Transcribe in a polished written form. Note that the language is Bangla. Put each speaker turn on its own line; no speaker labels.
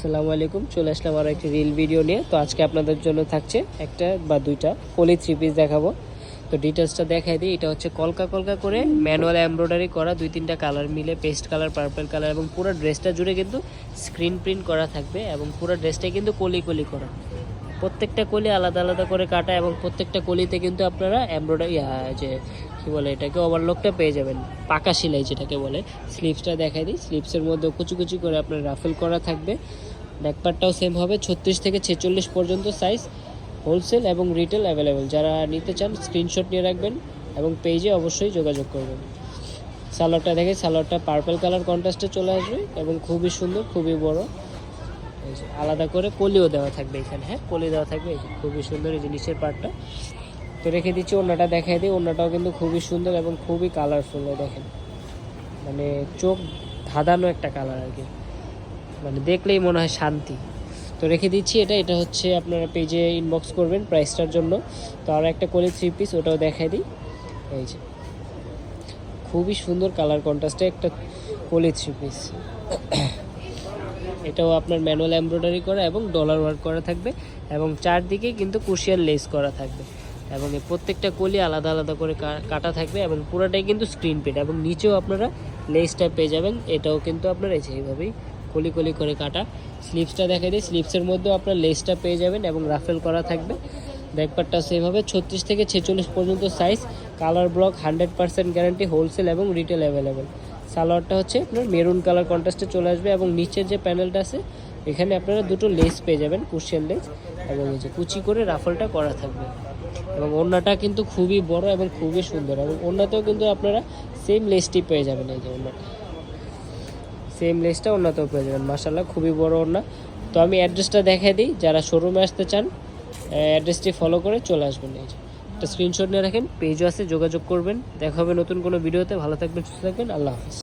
আসসালামু আলাইকুম, চলে আসলাম আরও একটি রিল ভিডিও নিয়ে। তো আজকে আপনাদের জন্য থাকছে একটা বা দুইটা কলি থ্রি পিস দেখাবো। তো ডিটেলসটা দেখাই দিই। এটা হচ্ছে কলকা কলকা করে ম্যানুয়াল এমব্রয়ডারি করা, 2-3টা কালার মিলে, পেস্ট কালার, পার্পল কালার, এবং পুরো ড্রেসটা জুড়ে কিন্তু স্ক্রিন প্রিন্ট করা থাকবে এবং পুরো ড্রেসটাই কিন্তু কলি কলি করা। প্রত্যেকটা কলি আলাদা আলাদা করে কাটা এবং প্রত্যেকটা কলিতে কিন্তু আপনারা এমব্রয়ডারি যে কী বলে এটাকে ওভারলকটা পেয়ে যাবেন, পাকা সেলাই যেটাকে বলে। স্লিভসটা দেখাই দিই। স্লিভসের মধ্যে কুচি কুচি করে আপনার রাফেল করা থাকবে। ব্যাকপার্টটাও সেম হবে, 36 থেকে 46 পর্যন্ত সাইজ, হোলসেল এবং রিটেল অ্যাভেলেবেল। যারা নিতে চান স্ক্রিনশট নিয়ে রাখবেন এবং পেজে অবশ্যই যোগাযোগ করবেন। সালোয়ারটা দেখে, সালোয়ারটা পার্পল কালার কন্ট্রাস্টে চলে আসবে এবং খুবই সুন্দর, খুবই বড়। এই যে আলাদা করে কলিও দেওয়া থাকবে এখানে, হ্যাঁ কলি দেওয়া থাকবে। এই যে খুবই সুন্দর এই যে নিচের পার্টটা। তো রেখে দিচ্ছি, ওড়নাটা দেখাই দিই। ওড়নাটাও কিন্তু খুবই সুন্দর এবং খুবই কালারফুল। দেখেন, মানে চোখ ধাঁধানো একটা কালার আর কি, মানে দেখলেই মনে হয় শান্তি। তো রেখে দিচ্ছি এটা হচ্ছে আপনারা পেজে ইনবক্স করবেন প্রাইসটার জন্য। তো আর একটা কলি থ্রি পিস, ওটাও দেখাই দিই। এই যে খুবই সুন্দর কালার কন্ট্রাস্টে একটা কলি থ্রি পিস। এটাও আপনার ম্যানুয়াল এমব্রয়ডারি করা এবং ডলার ওয়ার্ক করা থাকবে এবং চারদিকে কিন্তু কুশিয়ার লেস করা থাকবে এবং এই প্রত্যেকটা কলি আলাদা আলাদা করে কাটা থাকবে এবং পুরোটাই কিন্তু স্ক্রিন প্রিন্ট এবং নিচেও আপনারা লেসটা পেয়ে যাবেন। এটাও কিন্তু আপনারা এইভাবেই কলি কলি করে কাটা। স্লিভসটা দেখা দিই। স্লিভসের মধ্যেও আপনার লেসটা পেয়ে যাবেন এবং রাফেল করা থাকবে। ব্যাকপার্টটা সেম হবে, 36 থেকে 46 পর্যন্ত size, colour block 100% guarantee, wholesale এবং রিটেল অ্যাভেলেবেল। সালোয়ারটা হচ্ছে আপনার মেরুন কালার কন্ট্রাস্টে চলে আসবে এবং নিচের যে প্যানেলটা আছে এখানে আপনারা দুটো লেস পেয়ে যাবেন, কুশিয়ান লেস, এবং এই যে কুচি করে রাফলটা করা থাকবে এবং ওড়নাটা কিন্তু খুবই বড় এবং খুবই সুন্দর এবং ওড়নাতেও কিন্তু আপনারা সেম লেসটি পেয়ে যাবেন। এই যে ওড়নাটা, সেম লেসটা ওড়নাতেও পেয়ে যাবেন। মাশাআল্লাহ খুবই বড় ওড়না। তো আমি অ্যাড্রেসটা দেখাই দিই, যারা শোরুমে আসতে চান অ্যাড্রেসটি ফলো করে চলে আসবেন। এই যে একটা স্ক্রিনশট নিয়ে রাখেন, পেজও আছে, যোগাযোগ করবেন। দেখা হবে নতুন কোনো ভিডিওতে। ভালো থাকবেন, সুস্থ থাকবেন, আল্লাহ হাফিজ।